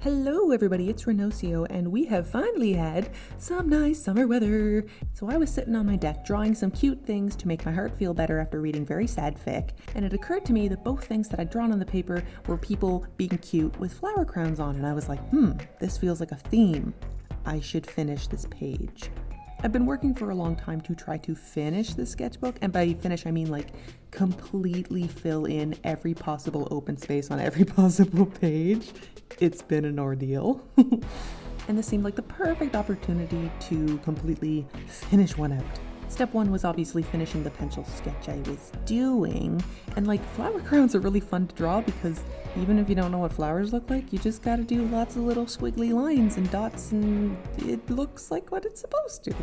Hello everybody, it's Rhinociart, and we have finally had some nice summer weather. So I was sitting on my deck drawing some cute things to make my heart feel better after reading very sad fic, and it occurred to me that both things that I'd drawn on the paper were people being cute with flower crowns on, and I was like, this feels like a theme. I should finish this page. I've been working for a long time to try to finish this sketchbook, and by finish I mean like completely fill in every possible open space on every possible page. It's been an ordeal. And this seemed like the perfect opportunity to completely finish one out. Step one was obviously finishing the pencil sketch I was doing, and like flower crowns are really fun to draw because even if you don't know what flowers look like, you just gotta do lots of little squiggly lines and dots and it looks like what it's supposed to.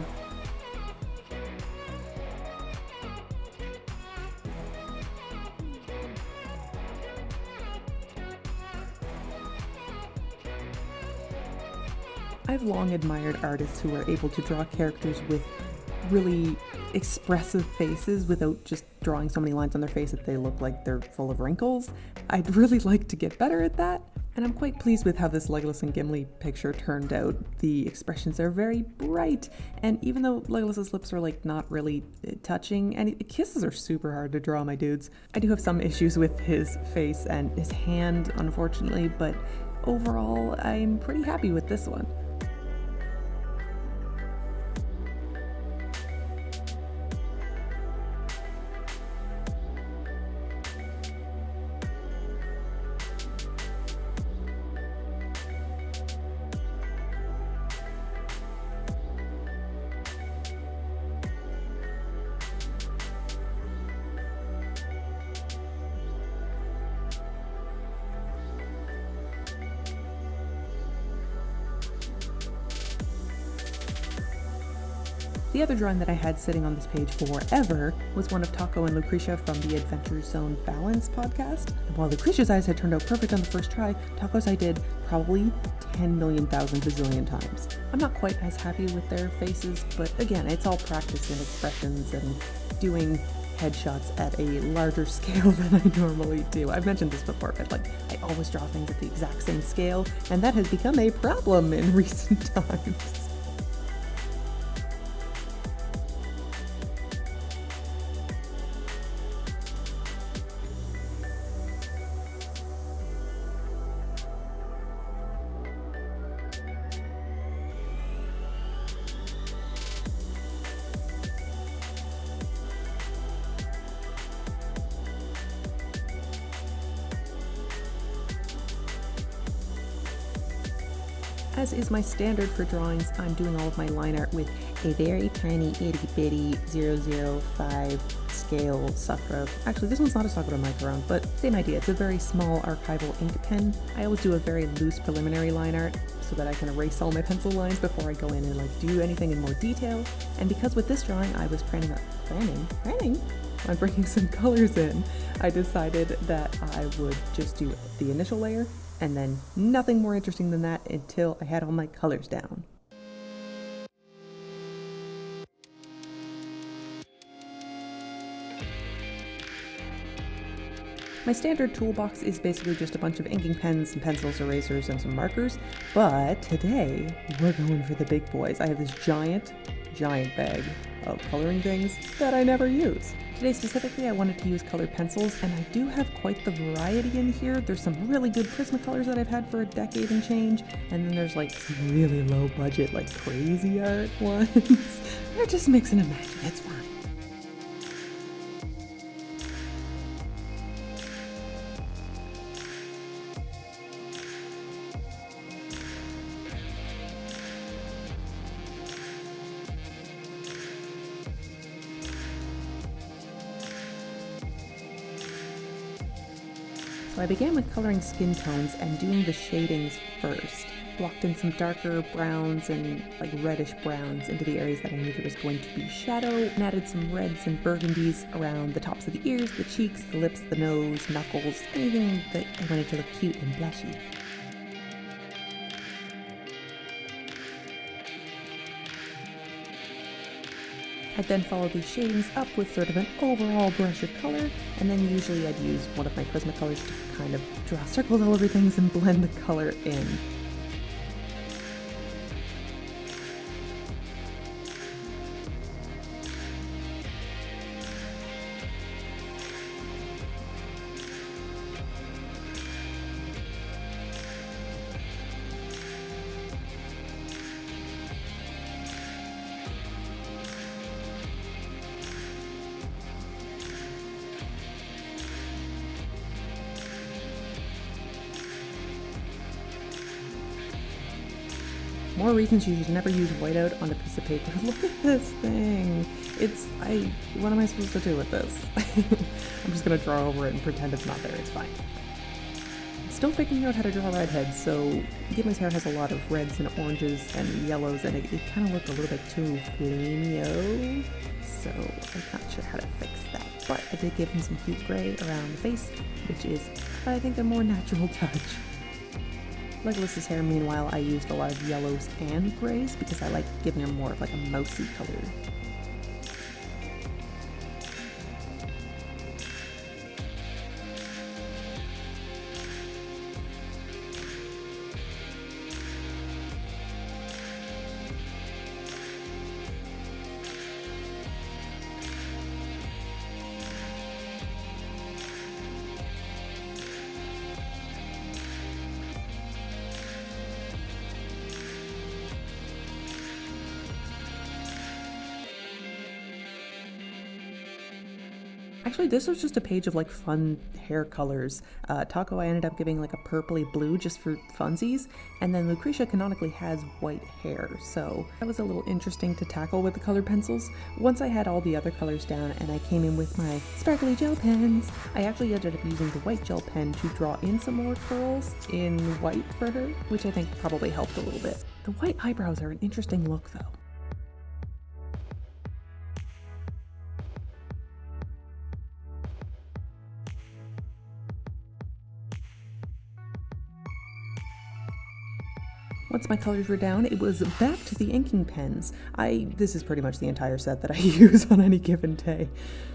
I've long admired artists who are able to draw characters with really expressive faces without just drawing so many lines on their face that they look like they're full of wrinkles. I'd really like to get better at that, and I'm quite pleased with how this Legolas and Gimli picture turned out. The expressions are very bright, and even though Legolas's lips are like not really touching, and kisses are super hard to draw, my dudes. I do have some issues with his face and his hand, unfortunately, but overall I'm pretty happy with this one. The other drawing that I had sitting on this page forever was one of Taco and Lucretia from the Adventure Zone Balance podcast. And while Lucretia's eyes had turned out perfect on the first try, Taco's I did probably 10 million thousand bazillion times. I'm not quite as happy with their faces, but again, it's all practice and expressions and doing headshots at a larger scale than I normally do. I've mentioned this before, but like I always draw things at the exact same scale, and that has become a problem in recent times. As is my standard for drawings, I'm doing all of my line art with a very tiny itty bitty 005 scale Sakura. Actually, this one's not a Sakura micron, but same idea. It's a very small archival ink pen. I always do a very loose preliminary line art so that I can erase all my pencil lines before I go in and like do anything in more detail. And because with this drawing I was planning on bringing some colors in, I decided that I would just do the initial layer and then nothing more interesting than that until I had all my colors down. My standard toolbox is basically just a bunch of inking pens, some pencils, erasers, and some markers, but today we're going for the big boys. I have this giant bag of coloring things that I never use. Today specifically I wanted to use colored pencils, and I do have quite the variety in here. There's some really good Prismacolors that I've had for a decade and change, and then there's like some really low budget like crazy art ones. They're just mixing and matching, it's fine. So I began with coloring skin tones and doing the shadings first. Blocked in some darker browns and like reddish browns into the areas that I knew there was going to be shadow, and added some reds and burgundies around the tops of the ears, the cheeks, the lips, the nose, knuckles, anything that I wanted to look cute and blushy. I'd then follow these shadings up with sort of an overall brush of color, and then usually I'd use one of my Prismacolors to kind of draw circles all over things and blend the color in. More reasons you should never use whiteout on a piece of paper. Look at this thing. What am I supposed to do with this? I'm just gonna draw over it and pretend it's not there. It's fine. Still figuring out how to draw redheads, so Gimli's hair has a lot of reds and oranges and yellows, and it kind of looked a little bit too flameo, so I'm not sure how to fix that. But I did give him some cute gray around the face, which is, I think, a more natural touch. Legolas's hair, meanwhile, I used a lot of yellows and grays because I like giving him more of like a mousy color. Actually, this was just a page of like fun hair colors. Taco I ended up giving like a purpley blue just for funsies, and then Lucretia canonically has white hair, so that was a little interesting to tackle with the colored pencils. Once I had all the other colors down and I came in with my sparkly gel pens, I actually ended up using the white gel pen to draw in some more curls in white for her, which I think probably helped a little bit. The white eyebrows are an interesting look though. Once my colors were down, it was back to the inking pens. This is pretty much the entire set that I use on any given day.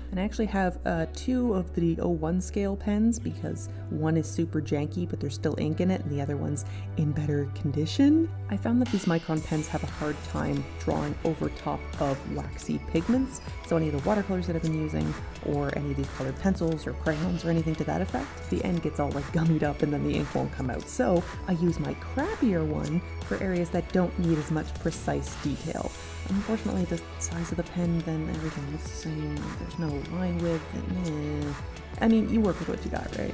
And I actually have 2 of the 01 scale pens because one is super janky, but there's still ink in it, and the other one's in better condition. I found that these micron pens have a hard time drawing over top of waxy pigments, so any of the watercolors that I've been using, or any of these colored pencils or crayons or anything to that effect, the end gets all like gummied up and then the ink won't come out. So I use my crappier one for areas that don't need as much precise detail. Unfortunately, the size of the pen, then everything looks the same. There's no line width. I mean, you work with what you got, right?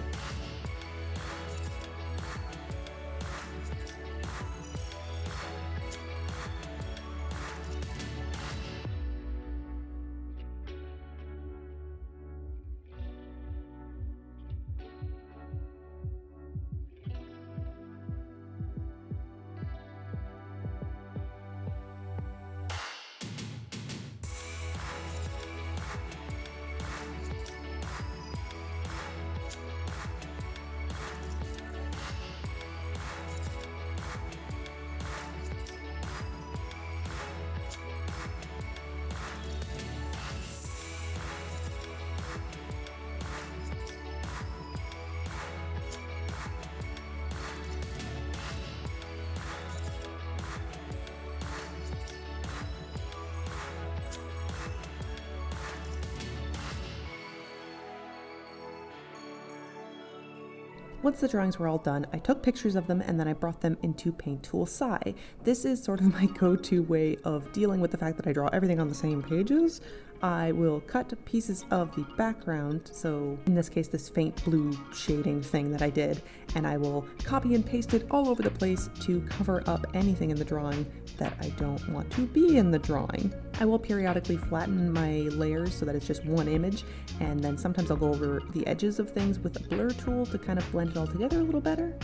Once the drawings were all done, I took pictures of them and then I brought them into Paint Tool Sai. This is sort of my go-to way of dealing with the fact that I draw everything on the same pages. I will cut pieces of the background, so in this case this faint blue shading thing that I did, and I will copy and paste it all over the place to cover up anything in the drawing that I don't want to be in the drawing. I will periodically flatten my layers so that it's just one image, and then sometimes I'll go over the edges of things with a blur tool to kind of blend it all together a little better.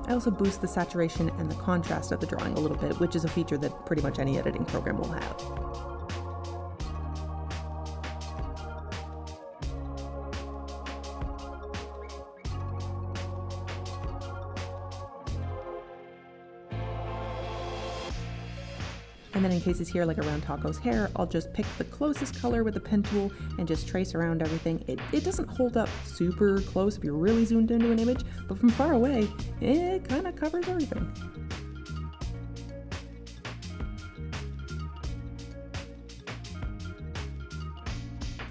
I also boost the saturation and the contrast of the drawing a little bit, which is a feature that pretty much any editing program will have. And then in cases here, like around Taco's hair, I'll just pick the closest color with the pen tool and just trace around everything. It doesn't hold up super close if you're really zoomed into an image, but from far away, it kind of covers everything.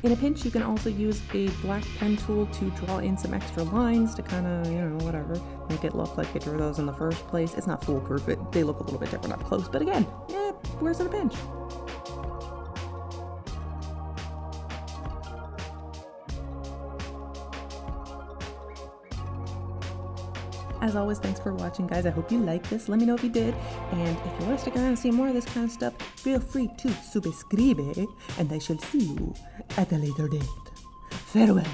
In a pinch, you can also use a black pen tool to draw in some extra lines to kind of, whatever, make it look like you drew those in the first place. It's not foolproof, they look a little bit different up close, but again, where's in a pinch? As always, thanks for watching, guys. I hope you liked this. Let me know if you did. And if you want to stick around and see more of this kind of stuff, feel free to subscribe, and I shall see you at a later date. Farewell.